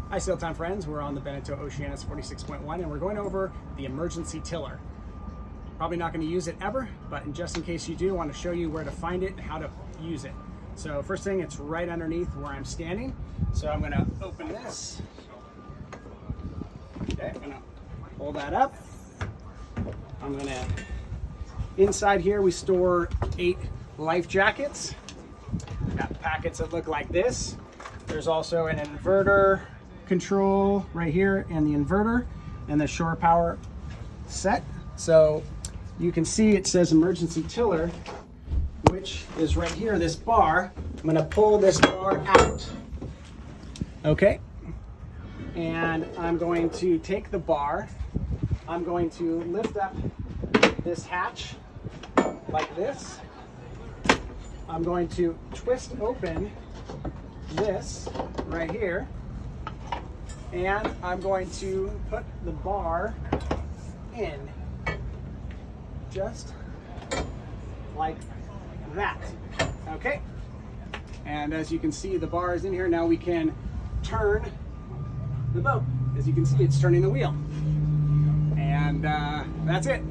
Hi Sail Time friends, we're on the Beneteau Oceanus 46.1 and we're going over the emergency tiller. Probably not going to use it ever, but just in case you do, I want to show you where to find it and how to use it. So first thing, it's right underneath where I'm standing. So I'm going to open this. Okay, I'm going to pull that up. I'm going to, inside here we store 8 life jackets. Got packets that look like this. There's also an inverter control right here and the inverter and the shore power set. So you can see it says emergency tiller, which is right here, this bar. I'm going to pull this bar out. Okay. And I'm going to take the bar. I'm going to lift up this hatch like this. I'm going to twist open this right here, and I'm going to put the bar in just like that. Okay, and as you can see, the bar is in here. Now we can turn the boat. As you can see, it's turning the wheel, and that's it.